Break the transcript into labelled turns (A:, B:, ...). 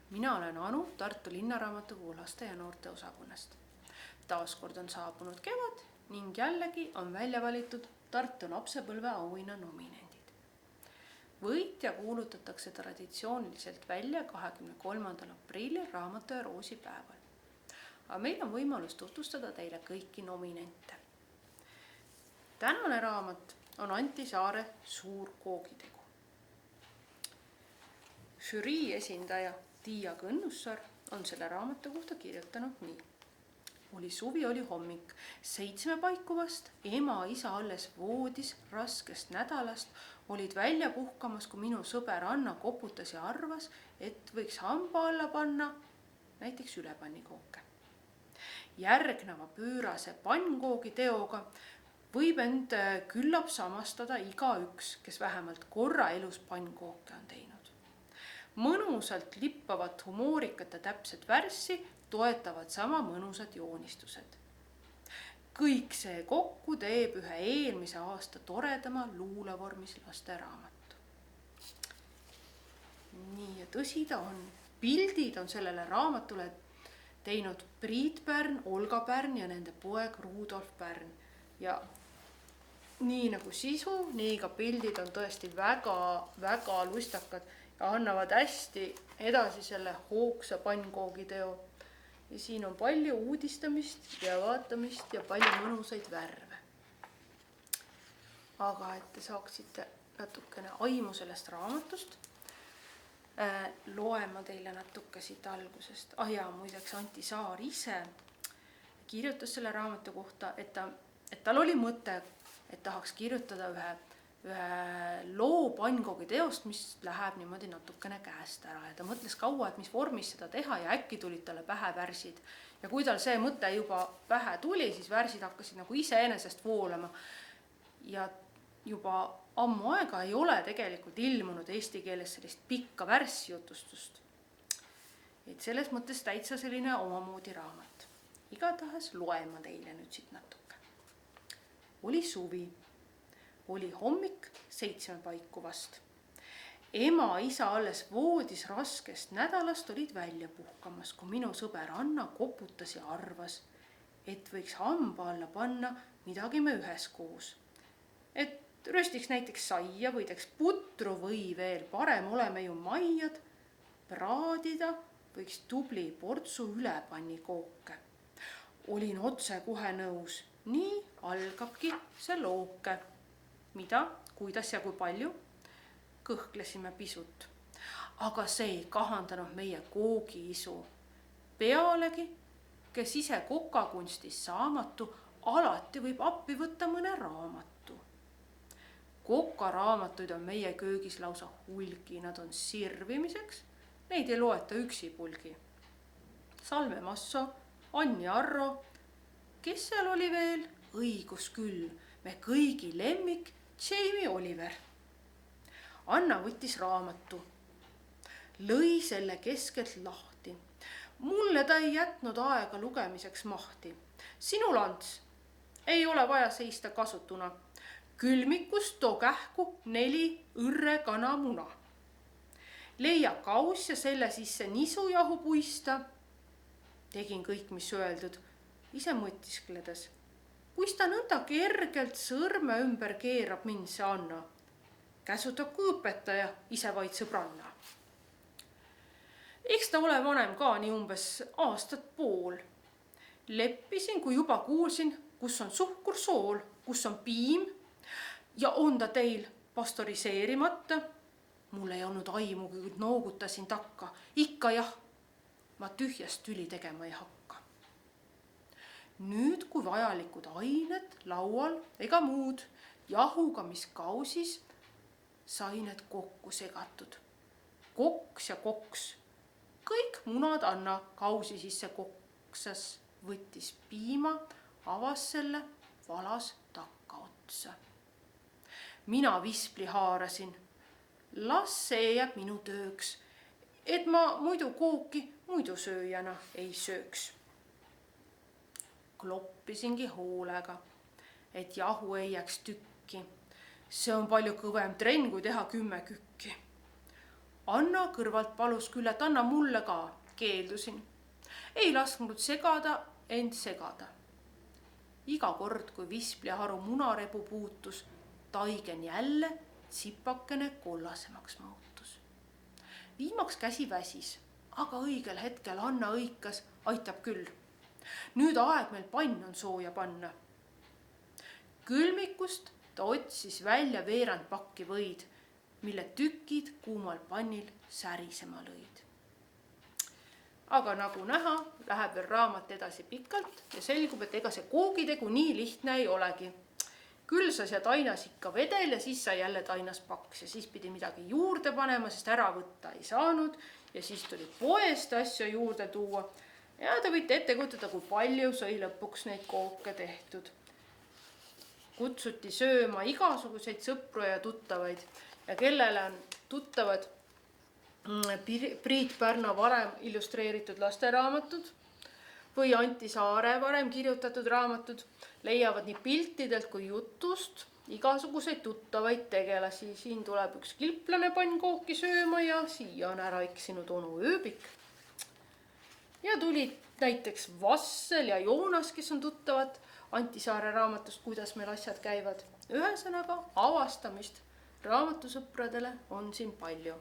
A: Mina olen Anu Tartu Linnaraamatukogu laste ja noorte osakonnast. Taaskord on saabunud kevad ning jällegi on välja valitud Tartu lapsepõlve auhinna nominendid. Võitja kuulutatakse traditsiooniliselt välja 23. aprillil raamatu ja roosi päeval. Aga meil on võimalus tutvustada teile kõiki nominente. Tänane raamat on Anti Saare Suur koogitegu. Žürii esindaja Tiia Kõnnussaar on selle raamatu kohta kirjutanud nii. Oli suvi, oli hommik, 7 paiku vast, ema, isa alles voodis raskest nädalast, olid välja puhkamas, kui minu sõber Anna koputas ja arvas, et võiks hamba alla panna näiteks ülepannnikooke. Järgneva pöörase pannkoogi teoga võib end küllap samastada igaüks, kes vähemalt korra elus pannkooke on teinud. Mõnusalt lippavat humoorikat ja täpset värssi toetavad sama mõnusad joonistused. Kõik see kokku teeb ühe eelmise aasta toredama luulevormis lasteraamatu. Nii ja tõsi ta on. Pildid on sellele raamatule teinud Priit Pärn, Olga Pärn ja nende poeg Rudolf Pärn. Ja nii nagu sisu, nii ka pildid on tõesti väga lustakad ja annavad hästi edasi selle hoogsa pannkoogi teo. Ja siin on palju uudistamist ja vaatamist ja palju mõnusaid värve. Aga et te saaksite natukene aimu sellest raamatust, loen ma teile natuke siit algusest. Muideks Anti Saar ise kirjutas selle raamatu kohta, et tal oli mõte, et tahaks kirjutada ühe loo pannkoogi teost, mis läheb niimoodi natukene käest ära. Ja ta mõtles kaua, et mis vormis seda teha ja äkki tulid talle pähe värsid. Ja kui tal see mõte juba pähe tuli, siis värsid hakkasid nagu iseenesest voolama. Ja juba ammu aega ei ole tegelikult ilmunud eesti keeles sellist pikka värssjutustust. Et selles mõttes täitsa selline omamoodi raamat. Igatahes loen ma teile nüüd siit natuke. Oli suvi. Oli hommik, 7 paiku vast. Ema, isa alles voodis raskest nädalast olid välja puhkamas, kui minu sõber Anna koputas ja arvas, et võiks hamba alla panna midagi me üheskoos. Et röstiks näiteks saia või teeks putru või veel parem oleme ju maiad, praadida võiks tubli portsu ülepannnikooke. Olin otse kohe nõus, nii algabki see looke. Mida, kuidas ja kui palju? Kõhklesime pisut. Aga see ei kahandanud meie koogiisu. Pealegi, kes ise kokakunstis saamatu, alati võib appi võtta mõne raamatu. Kokaraamatuid on meie köögis lausa hulgi, nad on sirvimiseks, neid ei loeta üksipulgi. Salme Masso, Anni Arro, kes seal oli veel? Õigus küll, me kõigi lemmik Jamie Oliver. Anna võttis raamatu. Lõi selle keskelt lahti. Mulle ta ei jätnud aega lugemiseks mahti. Sinu Lants, ei ole vaja seista kasutuna. Külmikust too kähku 4 õrre kanamuna. Leia kaus ja selle sisse nisujahu puista. Tegin kõik, mis öeldud, ise mõtiskledes. Kuis ta nõnda kergelt sõrme ümber keerab mind see Anna. Käsutab kui õpetaja, ise vaid sõbranna. Eks ta ole vanem ka nii umbes aastat pool. Leppisin, kui juba kuulsin, kus on suhkursool, kus on piim ja on ta teil pastoriseerimata. Mul ei olnud aimugi, kui noogutasin takka. Ikka jah, ma tühjast tüli tegema ei hakka. Nüüd, kui vajalikud ained laual ega muud, jahuga, mis kausis, sai need kokku segatud. Koks ja koks. Kõik munad Anna kausi sisse koksas, võttis piima, avas selle, valas takka otsa. Mina vispli haarasin. Las see jääb minu tööks, et ma muidu kooki muidu sööjana ei sööks. Kloppisingi hoolega, et jahu ei jääks tükki. See on palju kõvem trenn, kui teha 10 kükki. Anna kõrvalt palus küll, et anna mulle ka. Keeldusin. Ei lasknud segada, end segada. Iga kord, kui vispleharu munarebu puutus, taigen jälle tsipakene kollasemaks muutus. Viimaks käsi väsis, aga õigel hetkel Anna õikas, aitab küll. Nüüd aeg meil pann on sooja panna. Külmikust ta otsis välja veerand pakki võid, mille tükid kuumal pannil särisema lõid. Aga nagu näha, läheb veel raamat edasi pikalt ja selgub, et ega see koogitegu nii lihtne ei olegi. Küll sa sead ainas ikka vedel ja siis sa jälle ainas paks ja siis pidi midagi juurde panema, sest ära võtta ei saanud ja siis tuli poest asju juurde tuua. Ja te võite ette kujutada, kui palju sai lõpuks neid kooke tehtud. Kutsuti sööma igasuguseid sõpru ja tuttavaid ja kellele on tuttavad Priit Pärna varem illustreeritud lasteraamatud või Anti Saare varem kirjutatud raamatud, leiavad nii piltidelt kui jutust igasuguseid tuttavaid tegelasi. Siin tuleb üks kilplane pannkooki sööma ja siia on ära eksinud onu ööbik. Ja tulid näiteks Vassel ja Joonas, kes on tuttavad Anti Saare raamatust, kuidas meil asjad käivad. Ühesõnaga avastamist raamatusõpradele on siin palju.